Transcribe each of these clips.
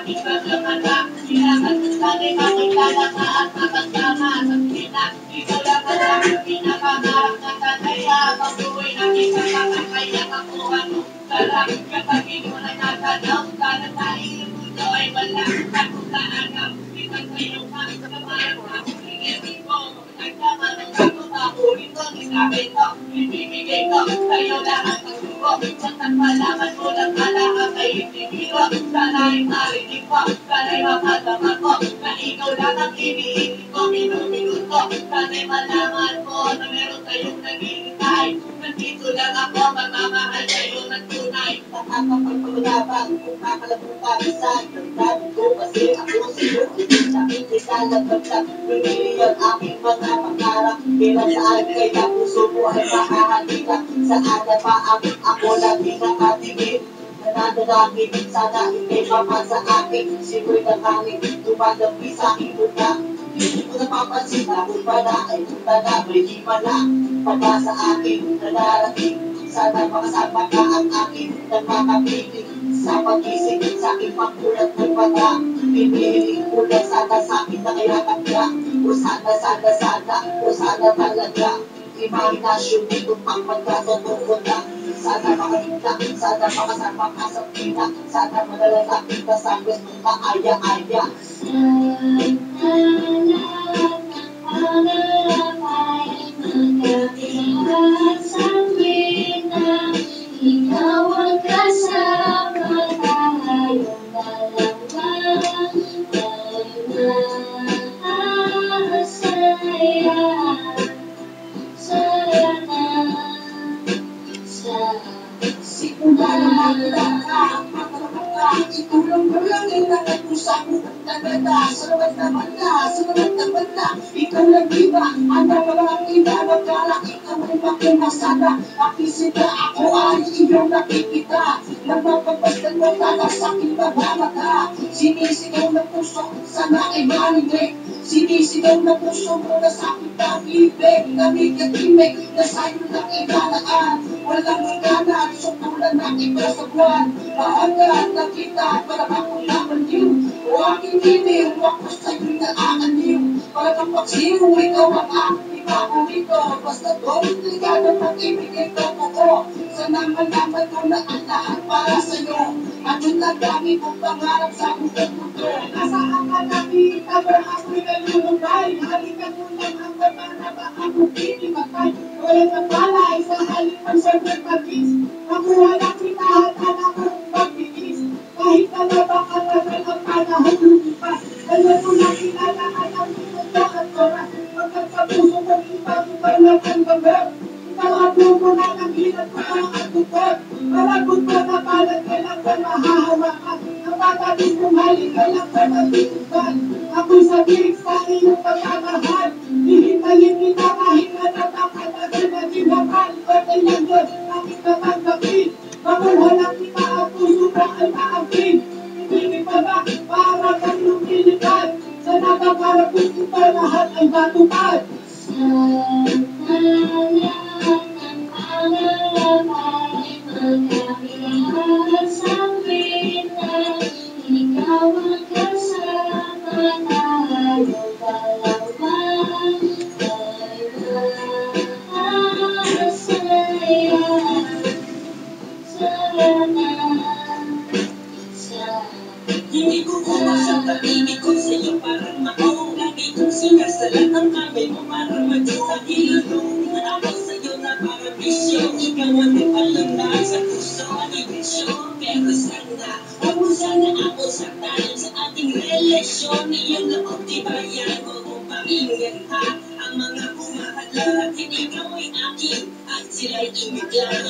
aking pagkamala. Kailangan ko sana'y makilala ka at makasama sa pina. Ikaw lang ang aking pinapangarap na kanaya. Pag-uwi namin kakakakaya ako ano. Sarap kapag ikaw na natanaw. Sana tayong mundo ay wala. At kung kaanam, kitang kayo ka. Kamarang ako, hingin ko. Nagkamarang ako, makulit ko. Isabi ko, ibibigay ko. Sa'yo lahat ang suko. Basta malaman mo lang malakas ay hindi ko. Sana'y marinig ko. Sana'y makasama ko. Na ikaw lang ang iniisip ko. Minuto. Sana'y malaman mo na meron tayong naghihintay. Nandito lang ako, magmamahal sa'yo ng tunay. Nakakapagpagulabang kung kakalabukan sa damdamin ko kasi ako sa'yo. Nakikita talagpagsak, pinili ang aking mga pangarap. Bilang saan kaya puso mo ay makahalika. Saan na pa ako lagi nakatingin. Nananalangin, sana hindi papasa akin. Simoy ng hangin, tumadampi sa aking muna. Hindi ko napapansin na kung pala ay punta na may himala. Pagka sa akin na narating, sana makasama ka ang akin ng makapiling. Sa pag-isip sa aking pagkulat ng mata, pinihiling ko lang sana sa akin na kayakap ka. O sana talaga, imahinasyon dito pang magkatotoo na. Sana makahinta, sana makasama ka sa pina, sana madalala kita sa kwestong kaaya-aya. Ikaw ang kasama tayong dalawa ay masaya. Sana sa Simula na makita ka, matalaman ka. Ikaw lang ay nakapusa ko talaga. Salamat naman na. Ikaw lang iba, ano pa lang iba. Nagkala ikaw ay makimasada. Nakisita ako ay iyong nakikita. Nagpapagpasdan mo tala sa aking pagmamata. Sinisigaw ng puso, sana ay marinig. Sinisigaw ng puso mo na sa aking pag-ibig. Namigit-imig na sa'yo lang ibalaan. Walang hangganan, sukulan na iba sa buwan. Maagad na kita, para akong namaliw. O aking iniw, ako sa'yo'y naaaniw. Para kang pagsiw, ikaw ang aking paborito. Basta doon, ligado pag-ibig ikaw ko. Sana malaman ko na ang lahat para sa'yo. At yun lang dami kong pangarap sa buong mundo. Nasaan ka nakita mo ako'y nalulubay. Halikan mo lang ako para ba ako pinipatay. Walang napalay sa halipan sa pagpagis. Nakuha na kita at anak kong pagpigis. Kahit na napakatagal ang panahon lumipas. Kaya ko na kilala at ang minuto at oras. Pagkat sa puso kong ibang lang ang gamot. Ikaw ang buko na ng hirap ko ang atupot. Malagod ko na palag, kailang ko mahahawakan. Napatalis kong halik, kailang ko matitipan. Ako'y sabihin sa iyong pagkamahal. Hihintayin kita kahit na napakatagal na dinakal. Okay lang yun, aking tatanggapin. Makulhalang kita ang puso mo ay maangkin. Hindi pa ba para kang lumilipad? Sa nakakarap ko ito lahat ay matupad. magkabilang sa pina. Ikaw ang kasama tayong dalawa ay masaya. Sana hindi ko kumas ang pag-ibig ko sa'yo parang maong. Lagi kong sinasalat ang kamay mo para magkita ilulong. Ako sa'yo na parang bisyo. Ikaw ang nagpalundag sa puso at ibisyo. Pero sana ako saktan sa ating relasyon. Iyong loob tibayan mo kung pakinggan ha. Ang mga kumahalagin ikaw ay akin at sila'y ibig lang.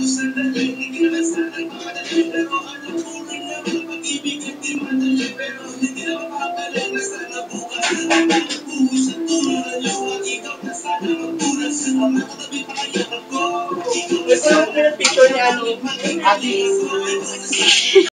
Sandali, hindi naman sana pamadali. Pero alam ko rin naman pag-ibig at di madali. Pero hindi na mapapala na sana bukas. Ang nakabuhos sa tulong na luwag. Ikaw na sana magpunas. Ang nakatabi pa kaya ako. Gusto mo yung picture ni Ate?